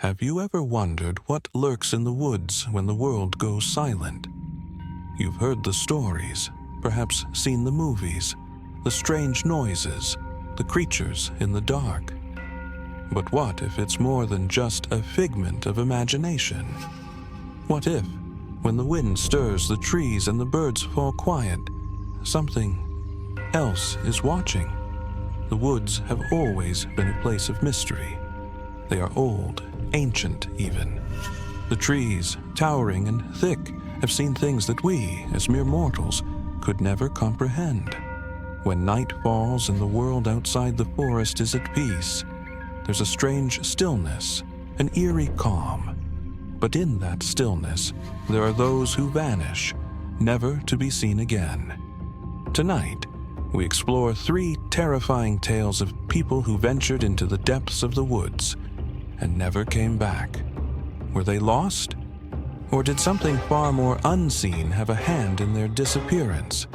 Have you ever wondered what lurks in the woods when the world goes silent? You've heard the stories, perhaps seen the movies, the strange noises, the creatures in the dark. But what if it's more than just a figment of imagination? What if, when the wind stirs the trees and the birds fall quiet, something else is watching? The woods have always been a place of mystery. They are old, ancient even. The trees, towering and thick, have seen things that we, as mere mortals, could never comprehend. When night falls and the world outside the forest is at peace, there's a strange stillness, an eerie calm. But in that stillness, there are those who vanish, never to be seen again. Tonight, we explore 3 terrifying tales of people who ventured into the depths of the woods and never came back. Were they lost? Or did something far more unseen have a hand in their disappearance?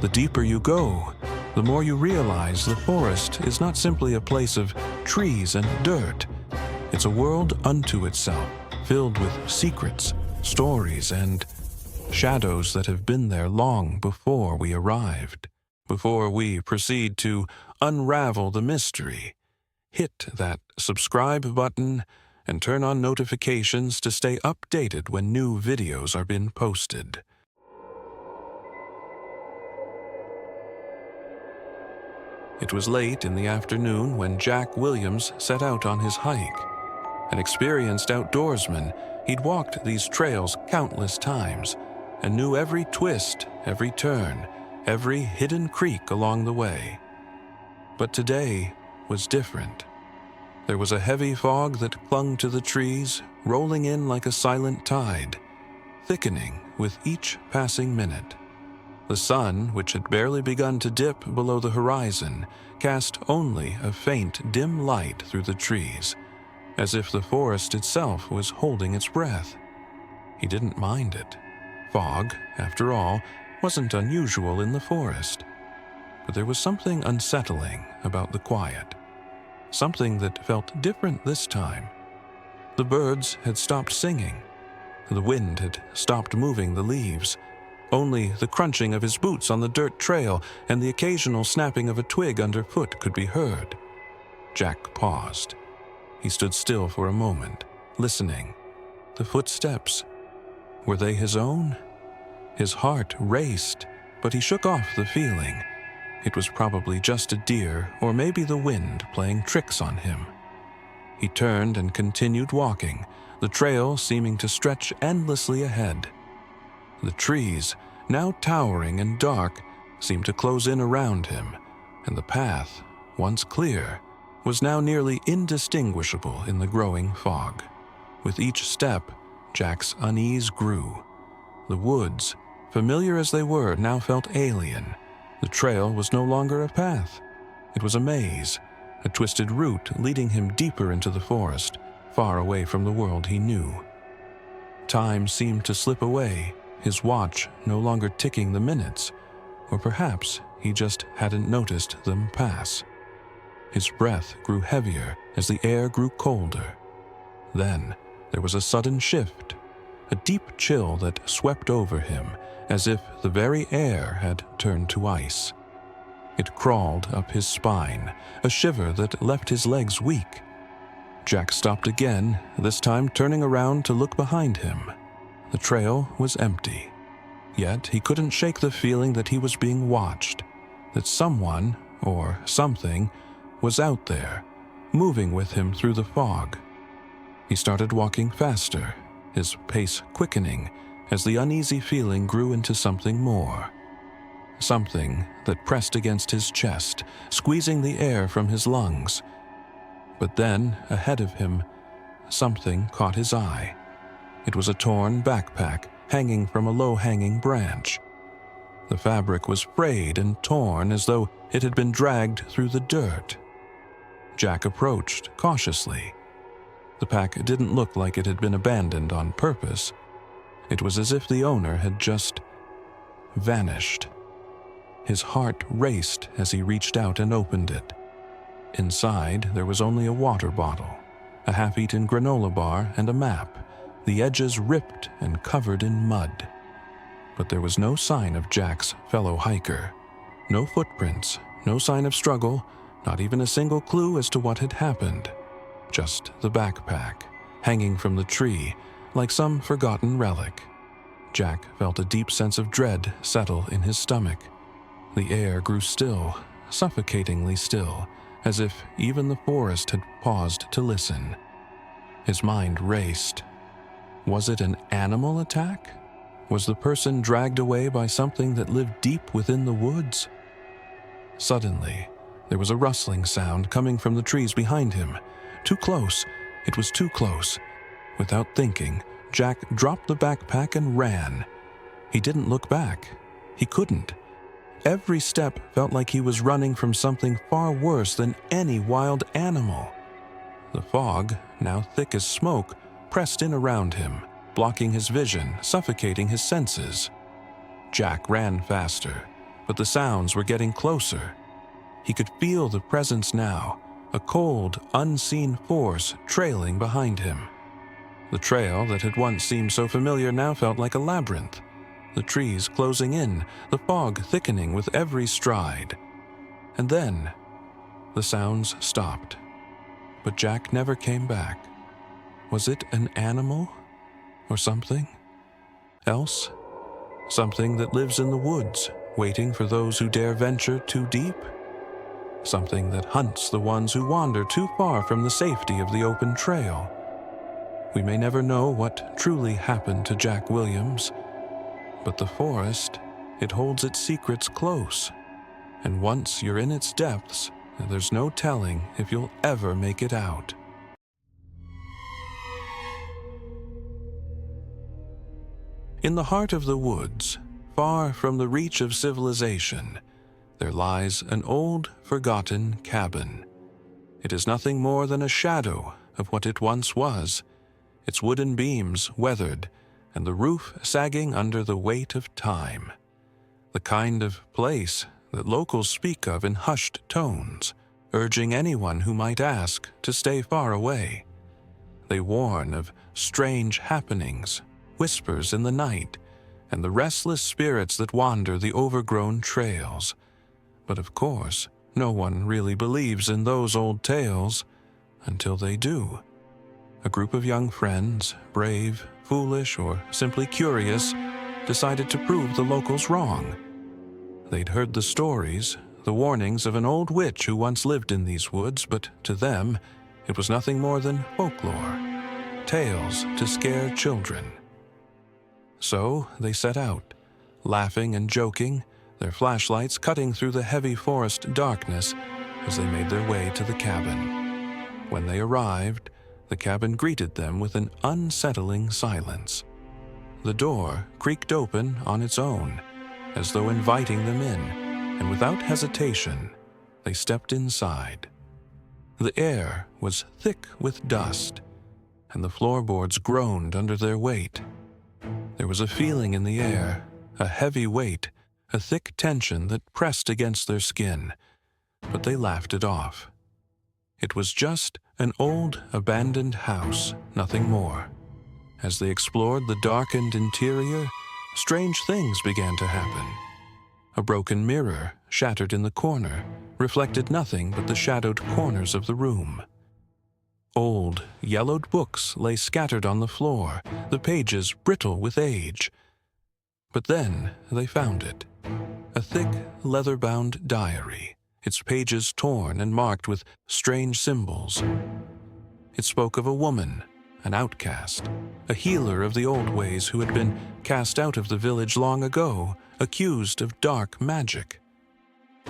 The deeper you go, the more you realize the forest is not simply a place of trees and dirt. It's a world unto itself, filled with secrets, stories, and shadows that have been there long before we arrived. Before we proceed to unravel the mystery, hit that subscribe button and turn on notifications to stay updated when new videos are being posted. It was late in the afternoon when Jack Williams set out on his hike. An experienced outdoorsman, he'd walked these trails countless times and knew every twist, every turn, every hidden creek along the way. But today was different. There was a heavy fog that clung to the trees, rolling in like a silent tide, thickening with each passing minute. The sun, which had barely begun to dip below the horizon, cast only a faint, dim light through the trees, as if the forest itself was holding its breath. He didn't mind it. Fog, after all, wasn't unusual in the forest. But there was something unsettling about the quiet. Something that felt different this time. The birds had stopped singing. The wind had stopped moving the leaves. Only the crunching of his boots on the dirt trail and the occasional snapping of a twig underfoot could be heard. Jack paused. He stood still for a moment, listening. The footsteps. Were they his own? His heart raced, but he shook off the feeling. It was probably just a deer, or maybe the wind playing tricks on him. He turned and continued walking, the trail seeming to stretch endlessly ahead. The trees, now towering and dark, seemed to close in around him, and the path, once clear, was now nearly indistinguishable in the growing fog. With each step, Jack's unease grew. The woods, familiar as they were, now felt alien. The trail was no longer a path. It was a maze, a twisted route leading him deeper into the forest, far away from the world he knew. Time seemed to slip away, his watch no longer ticking the minutes, or perhaps he just hadn't noticed them pass. His breath grew heavier as the air grew colder. Then there was a sudden shift, a deep chill that swept over him, as if the very air had turned to ice. It crawled up his spine, a shiver that left his legs weak. Jack stopped again, this time turning around to look behind him. The trail was empty. Yet he couldn't shake the feeling that he was being watched, that someone, or something, was out there, moving with him through the fog. He started walking faster, his pace quickening, as the uneasy feeling grew into something more. Something that pressed against his chest, squeezing the air from his lungs. But then, ahead of him, something caught his eye. It was a torn backpack hanging from a low-hanging branch. The fabric was frayed and torn as though it had been dragged through the dirt. Jack approached cautiously. The pack didn't look like it had been abandoned on purpose. It was as if the owner had just vanished. His heart raced as he reached out and opened it. Inside, there was only a water bottle. a half-eaten granola bar, and a map, the edges ripped and covered in mud. But there was no sign of Jack's fellow hiker. No footprints, no sign of struggle, not even a single clue as to what had happened. Just the backpack, hanging from the tree, like some forgotten relic. Jack felt a deep sense of dread settle in his stomach. The air grew still, suffocatingly still, as if even the forest had paused to listen. His mind raced. Was it an animal attack? Was the person dragged away by something that lived deep within the woods? Suddenly, there was a rustling sound coming from the trees behind him. Too close. It was too close. Without thinking, Jack dropped the backpack and ran. He didn't look back. He couldn't. Every step felt like he was running from something far worse than any wild animal. The fog, now thick as smoke, pressed in around him, blocking his vision, suffocating his senses. Jack ran faster, but the sounds were getting closer. He could feel the presence now, a cold, unseen force trailing behind him. The trail that had once seemed so familiar now felt like a labyrinth, the trees closing in, the fog thickening with every stride. And then, the sounds stopped. But Jack never came back. Was it an animal? Or something else? Something that lives in the woods, waiting for those who dare venture too deep? Something that hunts the ones who wander too far from the safety of the open trail? We may never know what truly happened to Jack Williams, but the forest, it holds its secrets close, and once you're in its depths, there's no telling if you'll ever make it out. In the heart of the woods, far from the reach of civilization, there lies an old, forgotten cabin. It is nothing more than a shadow of what it once was, its wooden beams weathered, and the roof sagging under the weight of time. The kind of place that locals speak of in hushed tones, urging anyone who might ask to stay far away. They warn of strange happenings, whispers in the night, and the restless spirits that wander the overgrown trails. But of course, no one really believes in those old tales until they do. A group of young friends, brave, foolish, or simply curious, decided to prove the locals wrong. They'd heard the stories, the warnings of an old witch who once lived in these woods, but to them, it was nothing more than folklore, tales to scare children. So they set out, laughing and joking, their flashlights cutting through the heavy forest darkness as they made their way to the cabin. When they arrived, the cabin greeted them with an unsettling silence. The door creaked open on its own, as though inviting them in, and without hesitation, they stepped inside. The air was thick with dust, and the floorboards groaned under their weight. There was a feeling in the air, a heavy weight, a thick tension that pressed against their skin, but they laughed it off. It was just an old, abandoned house, nothing more. As they explored the darkened interior, strange things began to happen. A broken mirror, shattered in the corner, reflected nothing but the shadowed corners of the room. Old, yellowed books lay scattered on the floor, the pages brittle with age. But then they found it. A thick, leather-bound diary, its pages torn and marked with strange symbols. It spoke of a woman, an outcast, a healer of the old ways who had been cast out of the village long ago, accused of dark magic.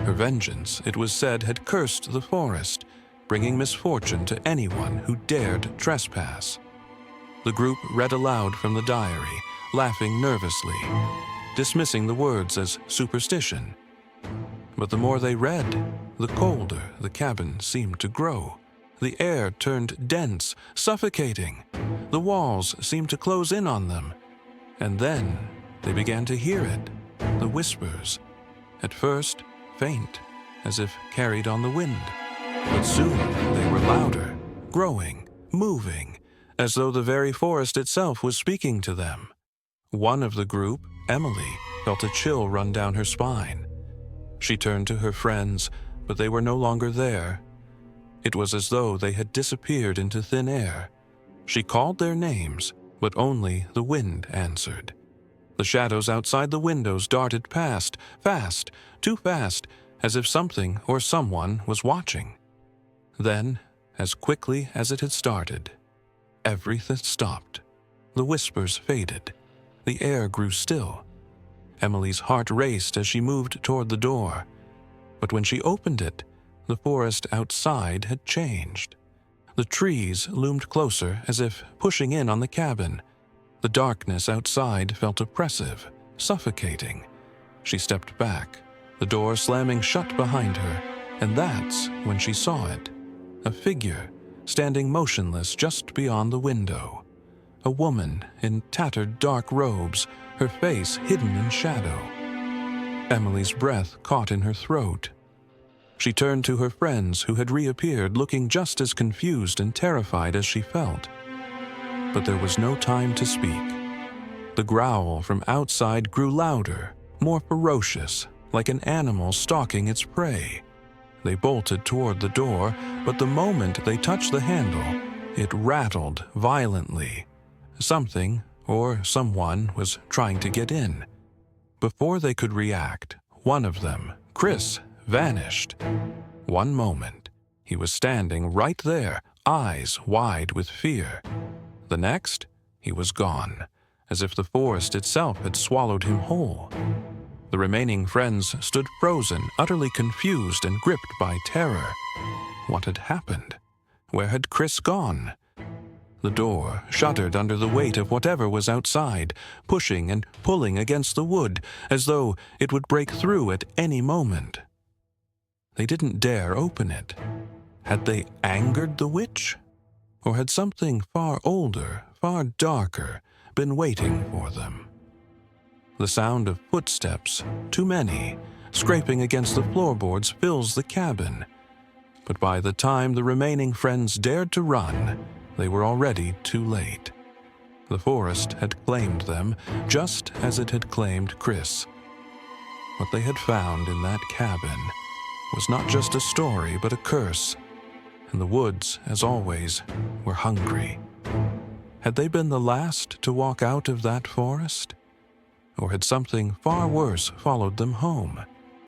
Her vengeance, it was said, had cursed the forest, bringing misfortune to anyone who dared trespass. The group read aloud from the diary, laughing nervously, dismissing the words as superstition. But the more they read, the colder the cabin seemed to grow. The air turned dense, suffocating. The walls seemed to close in on them. And then they began to hear it, the whispers. At first, faint, as if carried on the wind. But soon they were louder, growing, moving, as though the very forest itself was speaking to them. One of the group, Emily, felt a chill run down her spine. She turned to her friends, but they were no longer there. It was as though they had disappeared into thin air. She called their names, but only the wind answered. The shadows outside the windows darted past, fast, too fast, as if something or someone was watching. Then, as quickly as it had started, everything stopped. The whispers faded. The air grew still. Emily's heart raced as she moved toward the door. But when she opened it, the forest outside had changed. The trees loomed closer as if pushing in on the cabin. The darkness outside felt oppressive, suffocating. She stepped back, the door slamming shut behind her, and that's when she saw it. A figure standing motionless just beyond the window. A woman in tattered dark robes, her face hidden in shadow. Emily's breath caught in her throat. She turned to her friends who had reappeared, looking just as confused and terrified as she felt. But there was no time to speak. The growl from outside grew louder, more ferocious, like an animal stalking its prey. They bolted toward the door, but the moment they touched the handle, it rattled violently. Something or someone was trying to get in. Before they could react, one of them, Chris, vanished. One moment, he was standing right there, eyes wide with fear. The next, he was gone, as if the forest itself had swallowed him whole. The remaining friends stood frozen, utterly confused and gripped by terror. What had happened? Where had Chris gone? The door shuddered under the weight of whatever was outside, pushing and pulling against the wood, as though it would break through at any moment. They didn't dare open it. Had they angered the witch? Or had something far older, far darker, been waiting for them? The sound of footsteps, too many, scraping against the floorboards fills the cabin. But by the time the remaining friends dared to run, they were already too late. The forest had claimed them, just as it had claimed Chris. What they had found in that cabin was not just a story, but a curse. And the woods, as always, were hungry. Had they been the last to walk out of that forest? Or had something far worse followed them home?